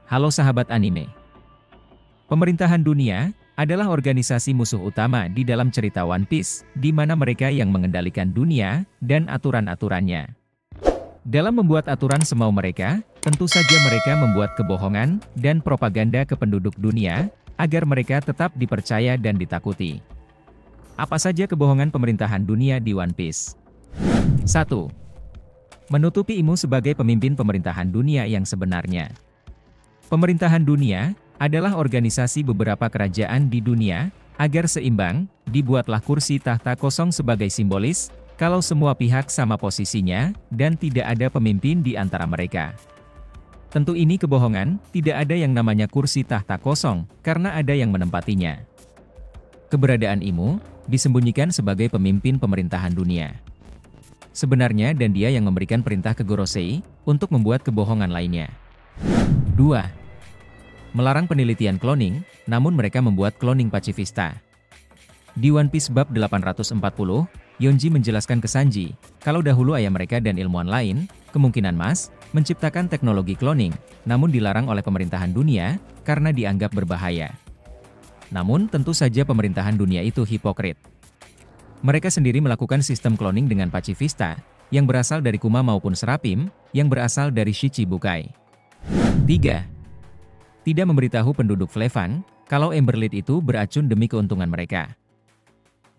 Halo sahabat anime. Pemerintahan dunia adalah organisasi musuh utama di dalam cerita One Piece, di mana mereka yang mengendalikan dunia dan aturan-aturannya. Dalam membuat aturan semau mereka, tentu saja mereka membuat kebohongan dan propaganda ke penduduk dunia, agar mereka tetap dipercaya dan ditakuti. Apa saja kebohongan pemerintahan dunia di One Piece? 1. Menutupi Imu sebagai pemimpin pemerintahan dunia yang sebenarnya. Pemerintahan dunia adalah organisasi beberapa kerajaan di dunia, agar seimbang, dibuatlah kursi tahta kosong sebagai simbolis, kalau semua pihak sama posisinya, dan tidak ada pemimpin di antara mereka. Tentu ini kebohongan, tidak ada yang namanya kursi tahta kosong, karena ada yang menempatinya. Keberadaan Imu disembunyikan sebagai pemimpin pemerintahan dunia. Sebenarnya dan dia yang memberikan perintah ke Gorosei untuk membuat kebohongan lainnya. 2. Melarang penelitian cloning, namun mereka membuat cloning pacifista. Di One Piece bab 840, Yonji menjelaskan ke Sanji, kalau dahulu ayah mereka dan ilmuwan lain, kemungkinan menciptakan teknologi cloning, namun dilarang oleh pemerintahan dunia, karena dianggap berbahaya. Namun tentu saja pemerintahan dunia itu hipokrit. Mereka sendiri melakukan sistem cloning dengan pacifista, yang berasal dari Kuma maupun Serapim, yang berasal dari Shichibukai. 3. Tidak memberitahu penduduk Flevan, kalau Emberlit itu beracun demi keuntungan mereka.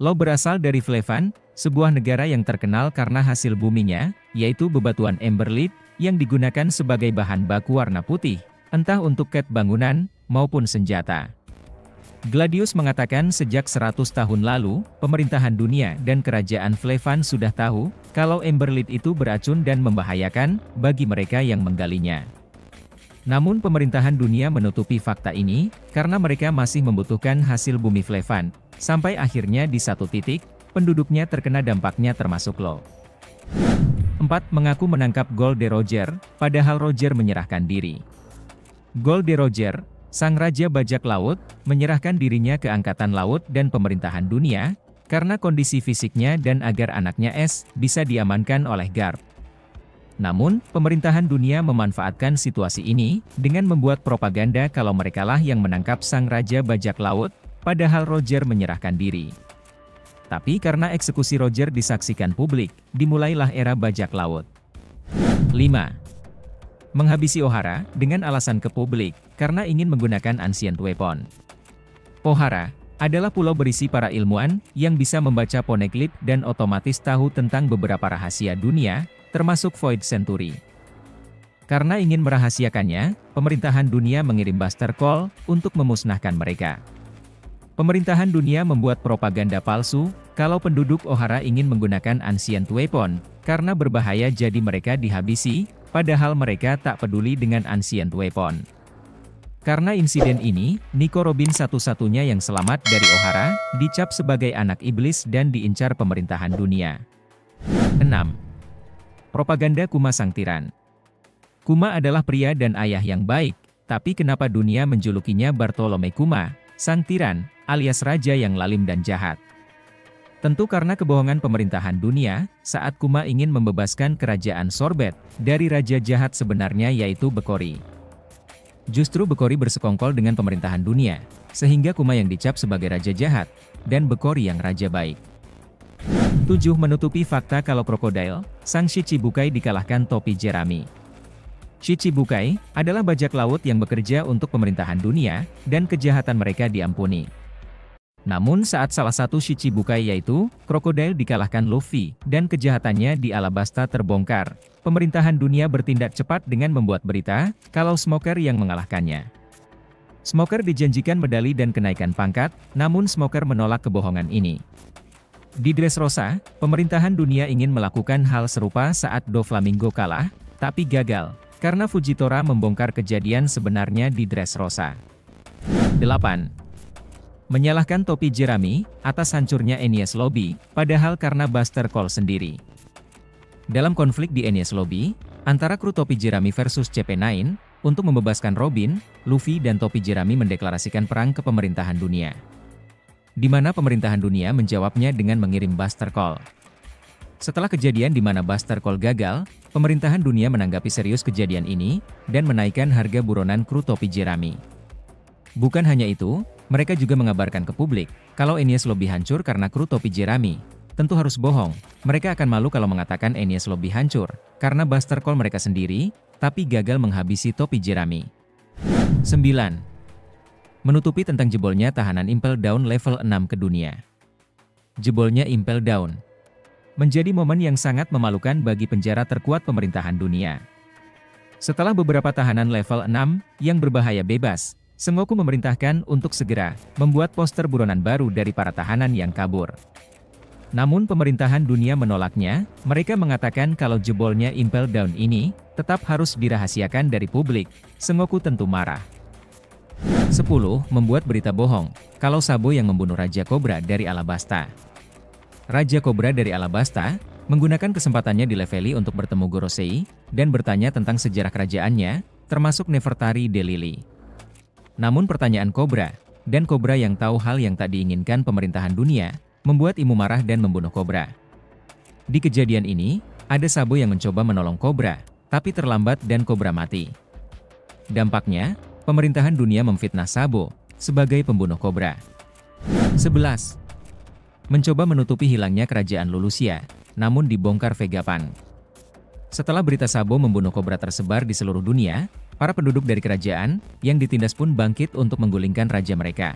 Law berasal dari Flevan, sebuah negara yang terkenal karena hasil buminya, yaitu bebatuan Emberlit, yang digunakan sebagai bahan baku warna putih, entah untuk cat bangunan, maupun senjata. Gladius mengatakan sejak 100 tahun lalu, pemerintahan dunia dan kerajaan Flevan sudah tahu, kalau Emberlit itu beracun dan membahayakan, bagi mereka yang menggalinya. Namun pemerintahan dunia menutupi fakta ini, karena mereka masih membutuhkan hasil bumi Flevan, sampai akhirnya di satu titik, penduduknya terkena dampaknya termasuk Law. 4. Mengaku menangkap Gold de Roger, padahal Roger menyerahkan diri. Gold de Roger, sang raja bajak laut, menyerahkan dirinya ke angkatan laut dan pemerintahan dunia, karena kondisi fisiknya dan agar anaknya S bisa diamankan oleh Garp. Namun, pemerintahan dunia memanfaatkan situasi ini, dengan membuat propaganda kalau merekalah yang menangkap sang raja bajak laut, padahal Roger menyerahkan diri. Tapi karena eksekusi Roger disaksikan publik, dimulailah era bajak laut. 5. Menghabisi Ohara, dengan alasan ke publik, karena ingin menggunakan Ancient Weapon. Ohara adalah pulau berisi para ilmuwan, yang bisa membaca poneglyph dan otomatis tahu tentang beberapa rahasia dunia, termasuk Void Century. Karena ingin merahasiakannya, pemerintahan dunia mengirim Buster Call, untuk memusnahkan mereka. Pemerintahan dunia membuat propaganda palsu, kalau penduduk Ohara ingin menggunakan Ancient Weapon, karena berbahaya jadi mereka dihabisi, padahal mereka tak peduli dengan Ancient Weapon. Karena insiden ini, Nico Robin satu-satunya yang selamat dari Ohara, dicap sebagai anak iblis dan diincar pemerintahan dunia. 6. Propaganda Kuma sang tiran. Kuma adalah pria dan ayah yang baik, tapi kenapa dunia menjulukinya Bartolome Kuma, sang tiran, alias raja yang lalim dan jahat? Tentu karena kebohongan pemerintahan dunia, saat Kuma ingin membebaskan kerajaan Sorbet, dari raja jahat sebenarnya yaitu Bekori. Justru Bekori bersekongkol dengan pemerintahan dunia, sehingga Kuma yang dicap sebagai raja jahat, dan Bekori yang raja baik. 7. Menutupi fakta kalau Crocodile, sang Shichibukai dikalahkan topi jerami. Shichibukai adalah bajak laut yang bekerja untuk pemerintahan dunia, dan kejahatan mereka diampuni. Namun saat salah satu Shichibukai yaitu Crocodile dikalahkan Luffy, dan kejahatannya di Alabasta terbongkar, pemerintahan dunia bertindak cepat dengan membuat berita, kalau Smoker yang mengalahkannya. Smoker dijanjikan medali dan kenaikan pangkat, namun Smoker menolak kebohongan ini. Di Dressrosa, pemerintahan dunia ingin melakukan hal serupa saat Doflamingo kalah, tapi gagal, karena Fujitora membongkar kejadian sebenarnya di Dressrosa. 8. Menyalahkan topi jerami, atas hancurnya Enies Lobby, padahal karena Buster Call sendiri. Dalam konflik di Enies Lobby, antara kru topi jerami versus CP9, untuk membebaskan Robin, Luffy dan topi jerami mendeklarasikan perang ke pemerintahan dunia. Di mana pemerintahan dunia menjawabnya dengan mengirim Buster Call. Setelah kejadian di mana Buster Call gagal, pemerintahan dunia menanggapi serius kejadian ini, dan menaikkan harga buronan kru topi jerami. Bukan hanya itu, mereka juga mengabarkan ke publik, kalau Enies Lobby hancur karena kru topi jerami. Tentu harus bohong, mereka akan malu kalau mengatakan Enies Lobby hancur, karena Buster Call mereka sendiri, tapi gagal menghabisi topi jerami. 9. Menutupi tentang jebolnya tahanan Impel Down level 6 ke dunia. Jebolnya Impel Down menjadi momen yang sangat memalukan bagi penjara terkuat pemerintahan dunia. Setelah beberapa tahanan level 6 yang berbahaya bebas, Sengoku memerintahkan untuk segera membuat poster buronan baru dari para tahanan yang kabur. Namun pemerintahan dunia menolaknya, mereka mengatakan kalau jebolnya Impel Down ini tetap harus dirahasiakan dari publik. Sengoku tentu marah. 10. Membuat berita bohong, kalau Sabo yang membunuh Raja Cobra dari Alabasta. Raja Cobra dari Alabasta menggunakan kesempatannya di Leveli untuk bertemu Gorosei dan bertanya tentang sejarah kerajaannya, termasuk Nefertari de Lily. Namun pertanyaan Cobra, dan Cobra yang tahu hal yang tak diinginkan pemerintahan dunia, membuat Imu marah dan membunuh Cobra. Di kejadian ini, ada Sabo yang mencoba menolong Cobra, tapi terlambat dan Cobra mati. Dampaknya, pemerintahan dunia memfitnah Sabo sebagai pembunuh Cobra. 11. Mencoba menutupi hilangnya kerajaan Lulusia, namun dibongkar Vegapunk. Setelah berita Sabo membunuh Cobra tersebar di seluruh dunia, para penduduk dari kerajaan yang ditindas pun bangkit untuk menggulingkan raja mereka.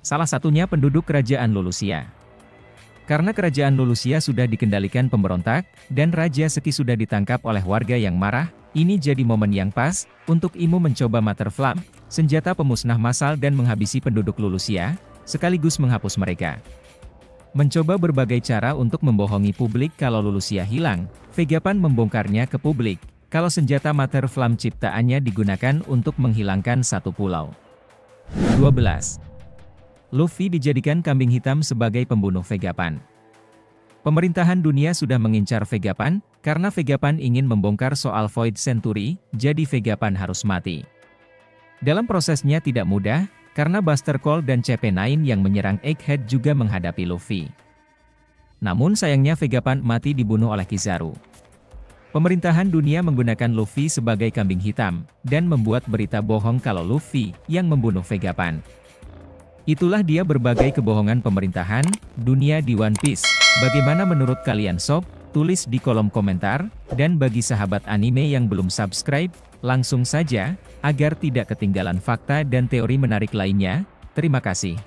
Salah satunya penduduk kerajaan Lulusia. Karena kerajaan Lulusia sudah dikendalikan pemberontak, dan Raja Seki sudah ditangkap oleh warga yang marah, ini jadi momen yang pas untuk Imu mencoba Mater Flame, senjata pemusnah massal dan menghabisi penduduk Lulusia, sekaligus menghapus mereka. Mencoba berbagai cara untuk membohongi publik kalau Lulusia hilang, Vegapunk membongkarnya ke publik, kalau senjata Mater Flame ciptaannya digunakan untuk menghilangkan satu pulau. 12. Luffy dijadikan kambing hitam sebagai pembunuh Vegapunk. Pemerintahan dunia sudah mengincar Vegapunk, karena Vegapunk ingin membongkar soal Void Century, jadi Vegapunk harus mati. Dalam prosesnya tidak mudah, karena Buster Call dan CP9 yang menyerang Egghead juga menghadapi Luffy. Namun sayangnya Vegapunk mati dibunuh oleh Kizaru. Pemerintahan dunia menggunakan Luffy sebagai kambing hitam, dan membuat berita bohong kalau Luffy yang membunuh Vegapunk. Itulah dia berbagai kebohongan pemerintahan dunia di One Piece. Bagaimana menurut kalian sob? Tulis di kolom komentar, dan bagi sahabat anime yang belum subscribe, langsung saja, agar tidak ketinggalan fakta dan teori menarik lainnya. Terima kasih.